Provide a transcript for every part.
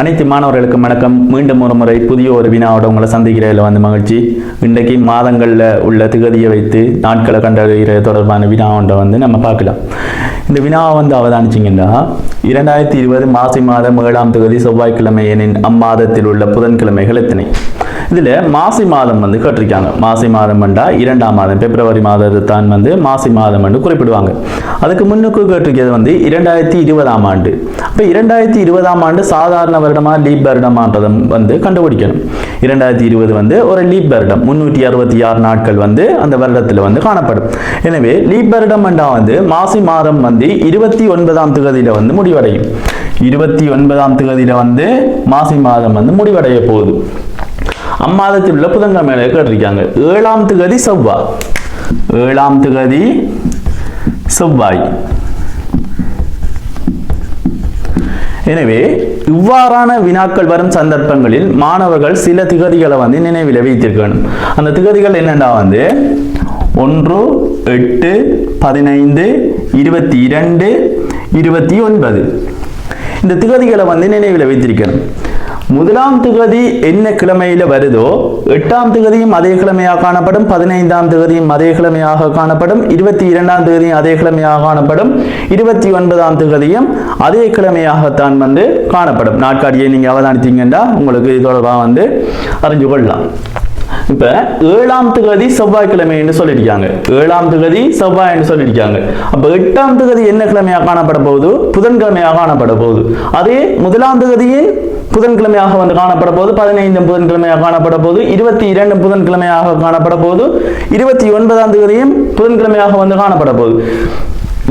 அனைத்து மாணவர்களுக்கும் வணக்கம். மீண்டும் ஒரு முறை புதிய ஒரு வினாவோட உங்களை சந்திக்கிறதில் மகிழ்ச்சி. இன்றைக்கு மாதங்களில் உள்ள திகதியை வைத்து நாட்களை கண்டறிகிற தொடர்பான வினாவை நம்ம பார்க்கலாம். இந்த வினாவை அவதானிச்சிங்கன்னா 2020 மாசி மாதம் 7ஆம் தேதி செவ்வாய்க்கிழமை எனின் அம்மாதத்தில் உள்ள புதன்கிழமைகள் எத்தனை? இதில் மாசி மாதம் கேட்டிருக்காங்க. மாசி மாதம் என்றா 2ஆம் மாதம் பிப்ரவரி மாதத்தான் மாசி மாதம் என்று குறிப்பிடுவாங்க. அதுக்கு முன்னுக்கு கேட்டிருக்கிறது 2020ஆம் ஆண்டு. அப்போ 2020ஆம் ஆண்டு சாதாரண வருடமா லீப் வருடமான்றதை கண்டுபிடிக்கணும். 2020 ஒரு லீப் வருடம், 366 நாட்கள் அந்த வருடத்தில் காணப்படும். எனவே லீப் வருடம் என்றா மாசி மாதம் 29ஆம் தேதியில முடிவடையும். 29ஆம் தேதியில மாசி மாதம் முடிவடைய போகுது. அம்மாதத்தில் உள்ள புதன்கிழமைகளை கேட்டிருக்காங்க. 7ஆம் தேதி செவ்வாய். 7ஆம் தேதி செவ்வாய். எனவே இவ்வாறான வினாக்கள் வரும் சந்தர்ப்பங்களில் மாணவர்கள் சில திகதிகளை நினைவில் வைத்திருக்கணும். அந்த திகதிகள் என்னென்னா 1, 8, 15, 22, 29 இந்த திகதிகளை நினைவில் வைத்திருக்கணும். முதலாம் திகதி என்ன கிழமையில வருதோ 8ஆம் திகதியும் அதே கிழமையாக காணப்படும், 15ஆம் திகதியும் அதே கிழமையாக காணப்படும், 22ஆம் திகதியும் அதே கிழமையாக காணப்படும், 29ஆம் திகதியும் அதே கிழமையாகத்தான் காணப்படும். நாட்காட்டியை நீங்க அவதானித்தீங்கன்னா உங்களுக்கு இதோட அறிஞ்சு கொள்ளலாம். இப்ப 7ஆம் திகதி செவ்வாய்க்கிழமை என்று சொல்லியிருக்காங்க. 7ஆம் திகதி செவ்வாய் என்று சொல்லியிருக்காங்க. அப்ப 8ஆம் திகதி என்ன கிழமையாக காணப்பட போகுது? புதன்கிழமையாக காணப்பட போகுது. அதே முதலாம் திகதியின் புதன்கிழமையாக காணப்பட போது, 15 புதன்கிழமையாக காணப்பட போது, 22 புதன்கிழமையாக காணப்பட போது, 29ஆம் தேதியும் புதன்கிழமையாக காணப்பட போகுது.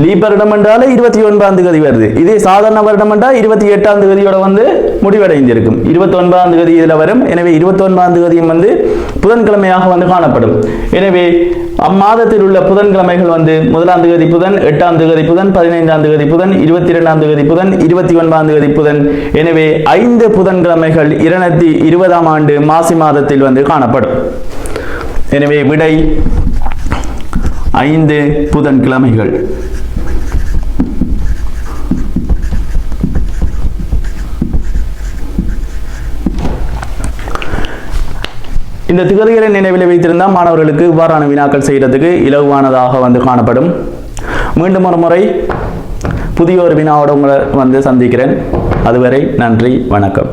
லீப் வருடம் என்றால 29ஆம் தேதி வருது. இதே சாதாரண வருடம் என்றால் 28ஆம் தேதியோட முடிவடைந்திருக்கும். 29ஆம் தேதி இதுல வரும். எனவே 29ஆம் தேதியும் புதன்கிழமையாக காணப்படும். எனவே அம்மாதத்தில் உள்ள புதன்கிழமைகள் 1ஆம் தேதி புதன், 8ஆம் தேதி புதன், 15ஆம் தேதி புதன், 22ஆம் தேதி புதன், 29ஆம் தேதி புதன். எனவே 5 புதன்கிழமைகள் 2020ஆம் ஆண்டு மாசி மாதத்தில் காணப்படும். எனவே விடை 5 புதன்கிழமைகள். இந்த திகதிகளை நினைவில் வைத்திருந்தால் மாணவர்களுக்கு இவ்வாறான வினாக்கள் செய்யறதுக்கு இலகுவானதாக காணப்படும். மீண்டும் ஒரு முறை புதிய ஒரு வினாவோட உங்களை சந்திக்கிறேன். அதுவரை நன்றி, வணக்கம்.